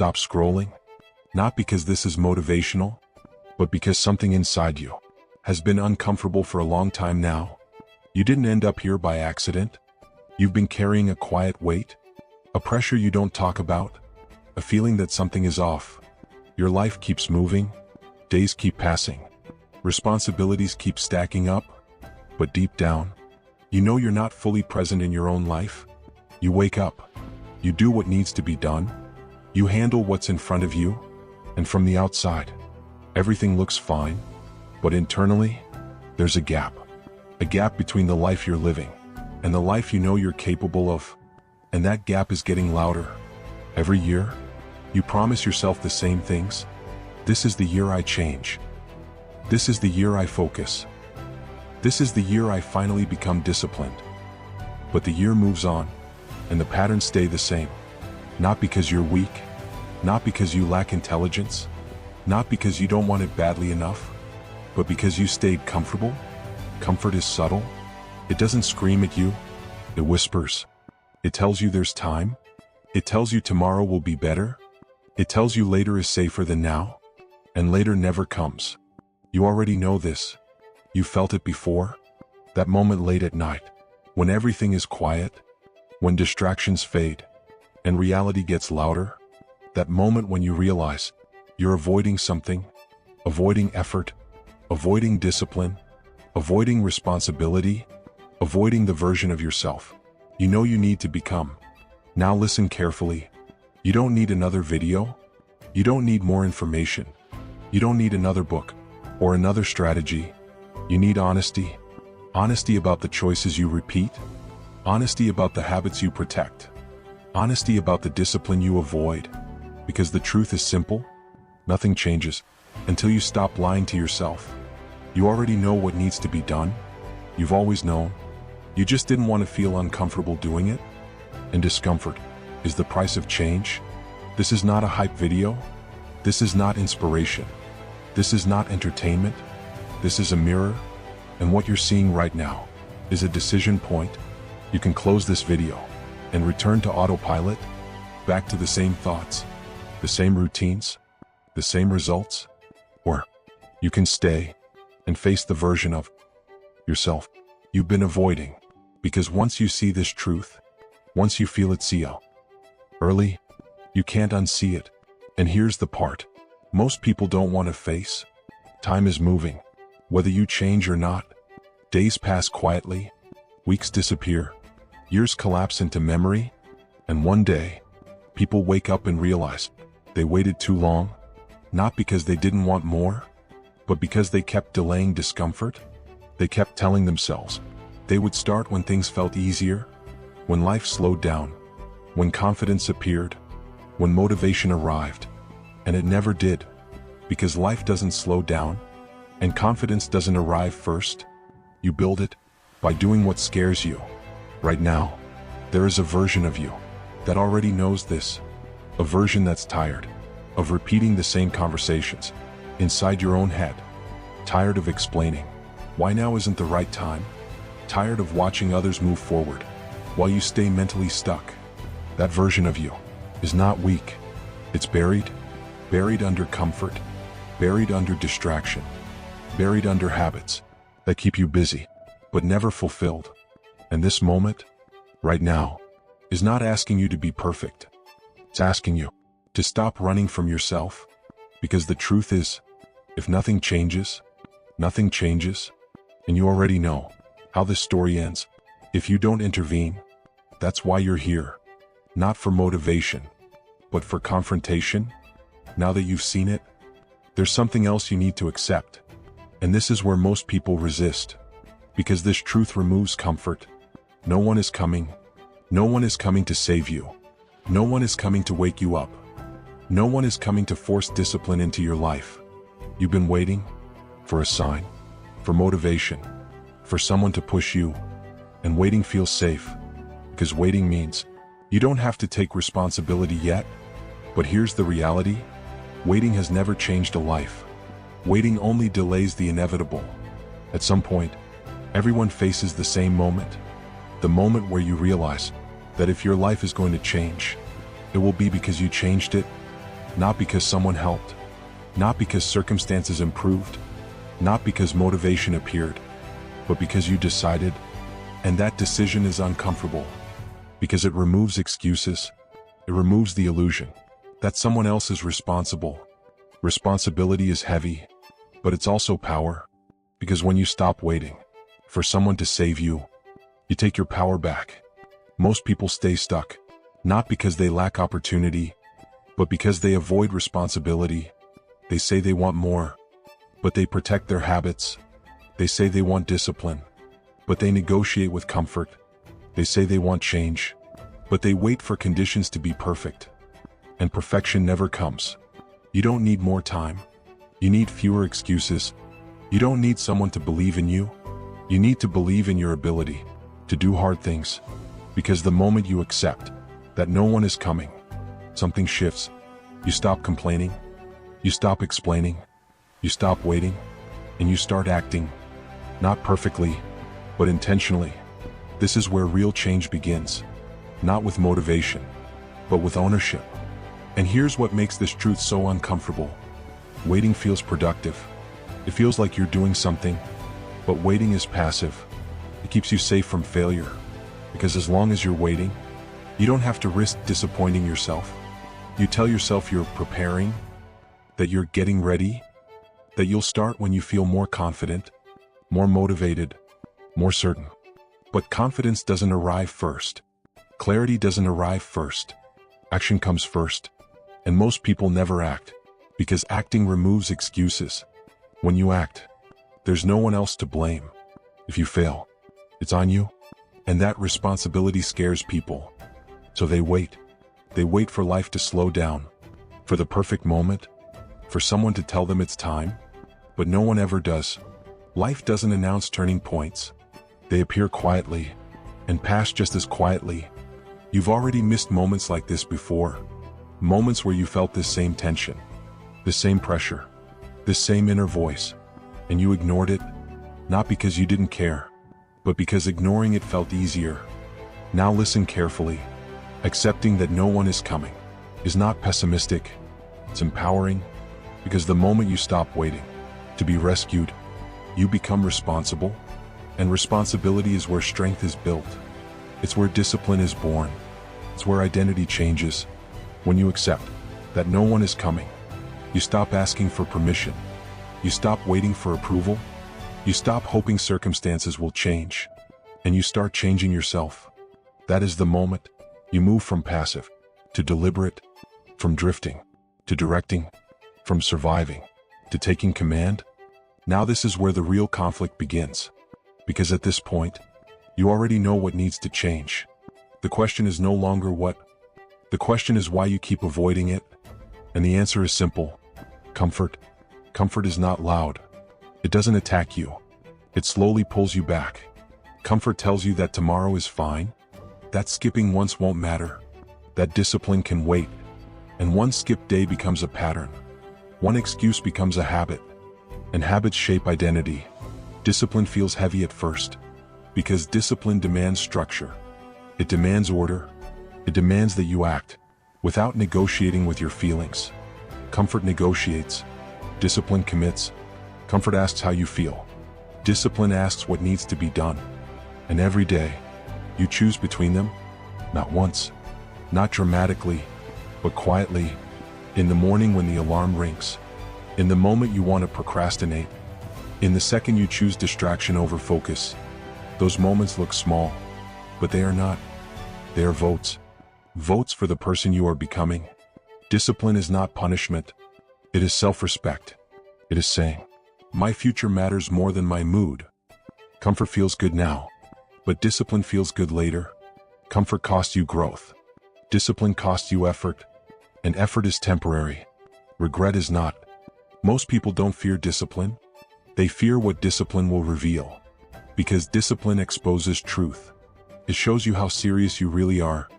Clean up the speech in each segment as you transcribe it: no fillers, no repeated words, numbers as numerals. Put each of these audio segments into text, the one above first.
stop scrolling? Not because this is motivational, but because something inside you has been uncomfortable for a long time now. You didn't end up here by accident. You've been carrying a quiet weight, a pressure you don't talk about, a feeling that something is off. Your life keeps moving, days keep passing, responsibilities keep stacking up, but deep down, you know you're not fully present in your own life. You wake up, you do what needs to be done, you handle what's in front of you, and from the outside, everything looks fine, but internally, there's a gap between the life you're living and the life you know you're capable of, and that gap is getting louder. Every year, you promise yourself the same things. This is the year I change. This is the year I focus. This is the year I finally become disciplined. But the year moves on, and the patterns stay the same. Not because you're weak, not because you lack intelligence, not because you don't want it badly enough, but because you stayed comfortable. Comfort is subtle. It doesn't scream at you. It whispers. It tells you there's time. It tells you tomorrow will be better. It tells you later is safer than now. And later never comes. You already know this. You felt it before. That moment late at night, when everything is quiet, when distractions fade, and reality gets louder. That moment when you realize you're avoiding something, avoiding effort, avoiding discipline, avoiding responsibility, avoiding the version of yourself you know you need to become. Now listen carefully. You don't need another video. You don't need more information. You don't need another book or another strategy. You need honesty. Honesty about the choices you repeat. Honesty about the habits you protect. Honesty about the discipline you avoid. Because the truth is simple. Nothing changes until you stop lying to yourself. You already know what needs to be done. You've always known. You just didn't want to feel uncomfortable doing it. And discomfort is the price of change. This is not a hype video. This is not inspiration. This is not entertainment. This is a mirror. And what you're seeing right now is a decision point. You can close this video and return to autopilot, back to the same thoughts, the same routines, the same results. Or you can stay and face the version of yourself you've been avoiding. Because once you see this truth, once you feel it early, you can't unsee it. And here's the part most people don't want to face. Time is moving. Whether you change or not, days pass quietly, weeks disappear, years collapse into memory, and one day, people wake up and realize they waited too long, not because they didn't want more, but because they kept delaying discomfort. They kept telling themselves they would start when things felt easier, when life slowed down, when confidence appeared, when motivation arrived. And it never did, because life doesn't slow down, and confidence doesn't arrive first. You build it by doing what scares you. Right now, there is a version of you that already knows this, a version that's tired of repeating the same conversations inside your own head, tired of explaining why now isn't the right time, tired of watching others move forward while you stay mentally stuck. That version of you is not weak. It's buried under comfort, buried under distraction, buried under habits that keep you busy but never fulfilled. And this moment, right now, is not asking you to be perfect. It's asking you to stop running from yourself, because the truth is, if nothing changes, and you already know how this story ends. If you don't intervene, that's why you're here. Not for motivation, but for confrontation. Now that you've seen it, there's something else you need to accept. And this is where most people resist. Because this truth removes comfort. No one is coming. No one is coming to save you. No one is coming to wake you up. No one is coming to force discipline into your life. You've been waiting for a sign, for motivation, for someone to push you. And waiting feels safe, because waiting means you don't have to take responsibility yet. But here's the reality. Waiting has never changed a life. Waiting only delays the inevitable. At some point, everyone faces the same moment. The moment where you realize that if your life is going to change, it will be because you changed it, Not because someone helped, not because circumstances improved, not because motivation appeared, but because you decided, and that decision is uncomfortable, because it removes excuses, it removes the illusion that someone else is responsible. Responsibility is heavy, but it's also power, because when you stop waiting for someone to save you, you take your power back. Most people stay stuck, not because they lack opportunity, but because they avoid responsibility. They say they want more, but they protect their habits. They say they want discipline, but they negotiate with comfort. They say they want change, but they wait for conditions to be perfect. And perfection never comes. You don't need more time. You need fewer excuses. You don't need someone to believe in you. You need to believe in your ability to do hard things. Because the moment you accept that no one is coming, something shifts. You stop complaining. You stop explaining. You stop waiting. And you start acting. Not perfectly, but intentionally. This is where real change begins. Not with motivation, but with ownership. And here's what makes this truth so uncomfortable. Waiting feels productive. It feels like you're doing something, but waiting is passive. It keeps you safe from failure. Because as long as you're waiting, you don't have to risk disappointing yourself. You tell yourself you're preparing, that you're getting ready, that you'll start when you feel more confident, more motivated, more certain. But confidence doesn't arrive first. Clarity doesn't arrive first. Action comes first. And most people never act, because acting removes excuses. When you act, there's no one else to blame. If you fail, it's on you. And that responsibility scares people. So they wait. They wait for life to slow down, for the perfect moment, for someone to tell them it's time. But no one ever does. Life doesn't announce turning points. They appear quietly, and pass just as quietly. You've already missed moments like this before. Moments where you felt this same tension, this same pressure, this same inner voice, and you ignored it, not because you didn't care, but because ignoring it felt easier. Now listen carefully. Accepting that no one is coming is not pessimistic, it's empowering, because the moment you stop waiting to be rescued, you become responsible, and responsibility is where strength is built. It's where discipline is born. It's where identity changes. When you accept that no one is coming, you stop asking for permission. You stop waiting for approval. You stop hoping circumstances will change. And you start changing yourself. That is the moment you move from passive to deliberate, from drifting to directing, from surviving to taking command. Now this is where the real conflict begins. Because at this point, you already know what needs to change. The question is no longer what. The question is why you keep avoiding it. And the answer is simple. Comfort. Comfort is not loud. It doesn't attack you. It slowly pulls you back. Comfort tells you that tomorrow is fine, that skipping once won't matter, that discipline can wait, and one skipped day becomes a pattern. One excuse becomes a habit, and habits shape identity. Discipline feels heavy at first, because discipline demands structure. It demands order. It demands that you act without negotiating with your feelings. Comfort negotiates. Discipline commits. Comfort asks how you feel. Discipline asks what needs to be done. And every day, you choose between them, not once, not dramatically, but quietly, in the morning when the alarm rings, in the moment you want to procrastinate, in the second you choose distraction over focus. Those moments look small, but they are not. They are votes. Votes for the person you are becoming. Discipline is not punishment. It is self-respect. It is saying, my future matters more than my mood. Comfort feels good now, but discipline feels good later. Comfort costs you growth. Discipline costs you effort, and effort is temporary. Regret is not. Most people don't fear discipline. They fear what discipline will reveal. Because discipline exposes truth. It shows you how serious you really are.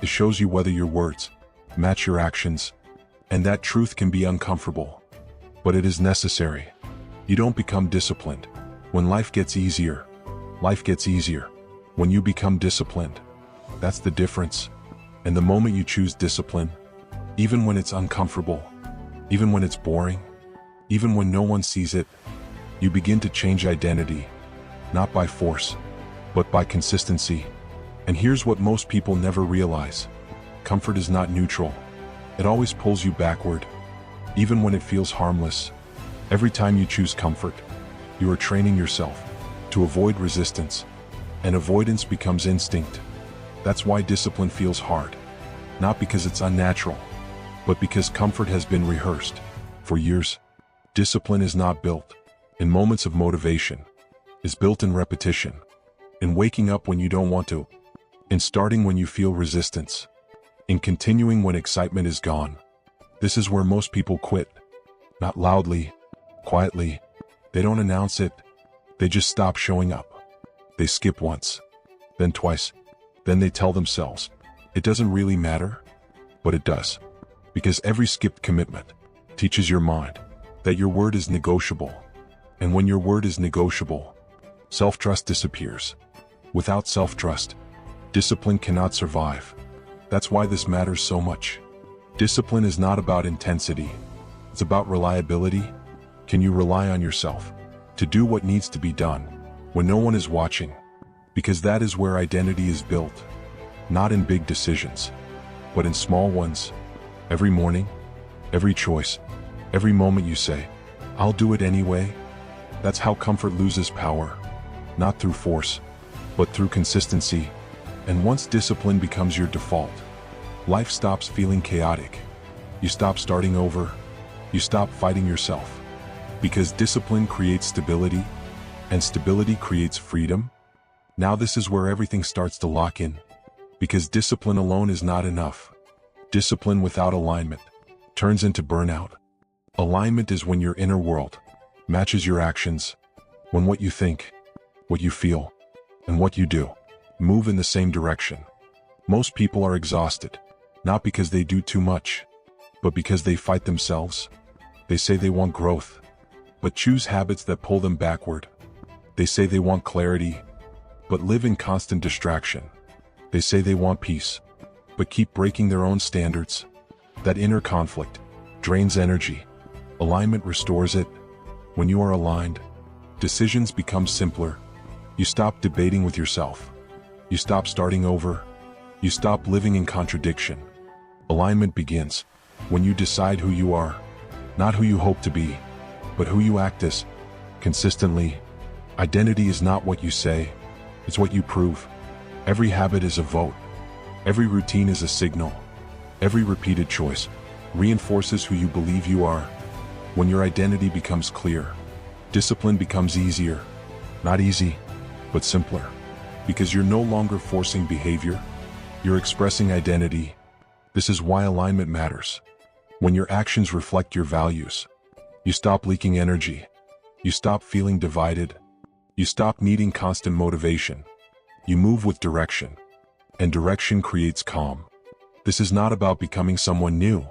It shows you whether your words match your actions. And that truth can be uncomfortable. But it is necessary. You don't become disciplined when life gets easier. Life gets easier when you become disciplined. That's the difference. And the moment you choose discipline, Even when it's uncomfortable, even when it's boring, even when no one sees it, you begin to change identity, not by force, but by consistency. And here's what most people never realize. Comfort is not neutral. It always pulls you backward, even when it feels harmless. Every time you choose comfort, you are training yourself to avoid resistance, and avoidance becomes instinct. That's why discipline feels hard, not because it's unnatural, but because comfort has been rehearsed for years. Discipline is not built in moments of motivation. It's built in repetition, in waking up when you don't want to, in starting when you feel resistance, in continuing when excitement is gone. This is where most people quit. Not loudly, quietly. They don't announce it. They just stop showing up. They skip once, then twice. Then they tell themselves, it doesn't really matter. But it does. Because every skipped commitment teaches your mind that your word is negotiable. And when your word is negotiable, self-trust disappears. Without self-trust, discipline cannot survive. That's why this matters so much. Discipline is not about intensity. It's about reliability. Can you rely on yourself to do what needs to be done when no one is watching? Because that is where identity is built. Not in big decisions, but in small ones. Every morning, every choice, every moment you say, I'll do it anyway. That's how comfort loses power. Not through force, but through consistency. And once discipline becomes your default, life stops feeling chaotic. You stop starting over. You stop fighting yourself. Because discipline creates stability, and stability creates freedom. Now this is where everything starts to lock in. Because discipline alone is not enough. Discipline without alignment turns into burnout. Alignment is when your inner world matches your actions, when what you think, what you feel, and what you do move in the same direction. Most people are exhausted, not because they do too much, but because they fight themselves. They say they want growth, but choose habits that pull them backward. They say they want clarity, but live in constant distraction. They say they want peace, but keep breaking their own standards. That inner conflict drains energy. Alignment restores it. When you are aligned, decisions become simpler. You stop debating with yourself. You stop starting over. You stop living in contradiction. Alignment begins when you decide who you are, not who you hope to be, but who you act as, consistently. Identity is not what you say, it's what you prove. Every habit is a vote. Every routine is a signal. Every repeated choice reinforces who you believe you are. When your identity becomes clear, discipline becomes easier. Not easy, but simpler. Because you're no longer forcing behavior, you're expressing identity. This is why alignment matters. When your actions reflect your values, you stop leaking energy. You stop feeling divided. You stop needing constant motivation. You move with direction, and direction creates calm. This is not about becoming someone new.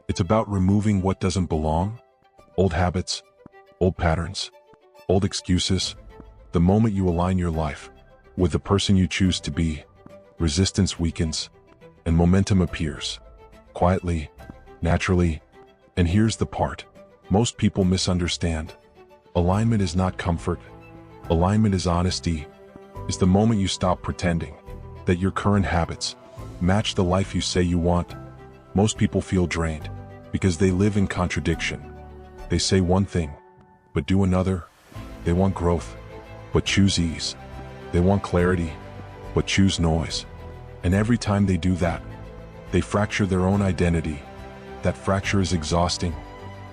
It's about removing what doesn't belong. Old habits, old patterns, old excuses. The moment you align your life with the person you choose to be, resistance weakens, and momentum appears. Quietly, naturally. And here's the part most people misunderstand. Alignment is not comfort. Alignment is honesty. It's the moment you stop pretending that your current habits match the life you say you want. Most people feel drained because they live in contradiction. They say one thing, but do another. They want growth, but choose ease. They want clarity, but choose noise. And every time they do that, they fracture their own identity. That fracture is exhausting,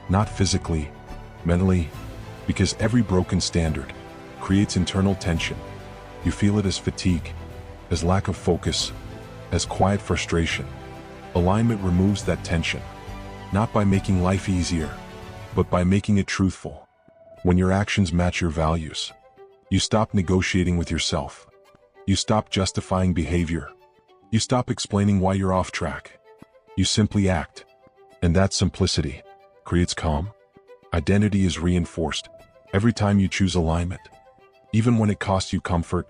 not physically, mentally, because every broken standard creates internal tension. You feel it as fatigue, as lack of focus, as quiet frustration. Alignment removes that tension, not by making life easier, but by making it truthful. When your actions match your values, you stop negotiating with yourself. You stop justifying behavior. You stop explaining why you're off track. You simply act. And that simplicity creates calm. Identity is reinforced every time you choose alignment. Even when it costs you comfort,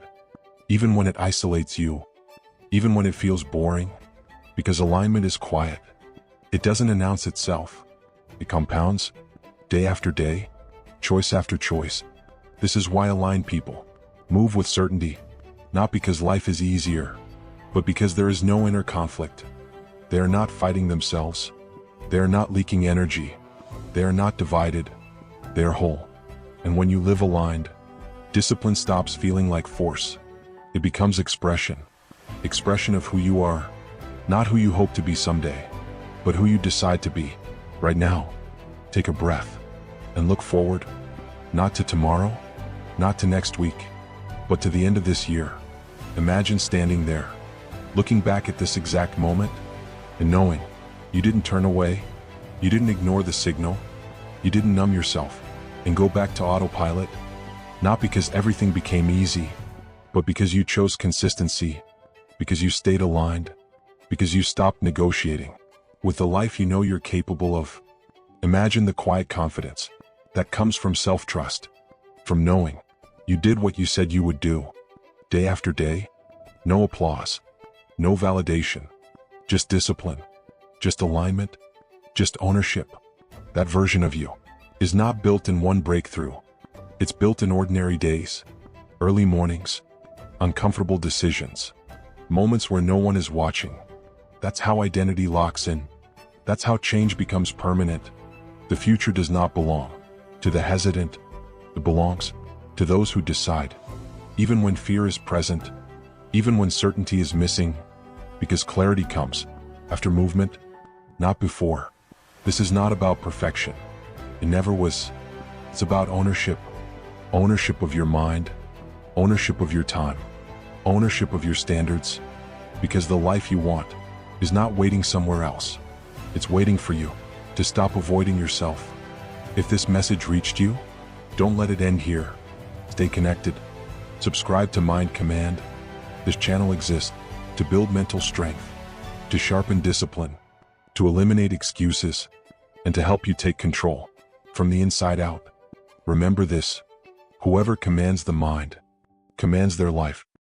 even when it isolates you, even when it feels boring, because alignment is quiet. It doesn't announce itself. It compounds, day after day, choice after choice. This is why aligned people move with certainty, not because life is easier, but because there is no inner conflict. They are not fighting themselves. They are not leaking energy. They are not divided. They are whole. And when you live aligned, discipline stops feeling like force. It becomes expression. Expression of who you are, not who you hope to be someday, but who you decide to be right now. Take a breath and look forward, not to tomorrow, not to next week, but to the end of this year. Imagine standing there, looking back at this exact moment, and knowing you didn't turn away, you didn't ignore the signal, you didn't numb yourself and go back to autopilot, not because everything became easy, but because you chose consistency, because you stayed aligned, because you stopped negotiating with the life you know you're capable of. Imagine the quiet confidence that comes from self-trust, from knowing you did what you said you would do, day after day. No applause, no validation, just discipline, just alignment, just ownership. That version of you is not built in one breakthrough. It's built in ordinary days, early mornings, uncomfortable decisions, moments where no one is watching. That's how identity locks in. That's how change becomes permanent. The future does not belong to the hesitant. It belongs to those who decide, even when fear is present, even when certainty is missing, because clarity comes after movement, not before. This is not about perfection. It never was. It's about ownership. Ownership of your mind, ownership of your time, ownership of your standards, because the life you want is not waiting somewhere else. It's waiting for you to stop avoiding yourself. If this message reached you, don't let it end here. Stay connected. Subscribe to Mind Command. This channel exists to build mental strength, to sharpen discipline, to eliminate excuses, and to help you take control from the inside out. Remember this: whoever commands the mind commands their life.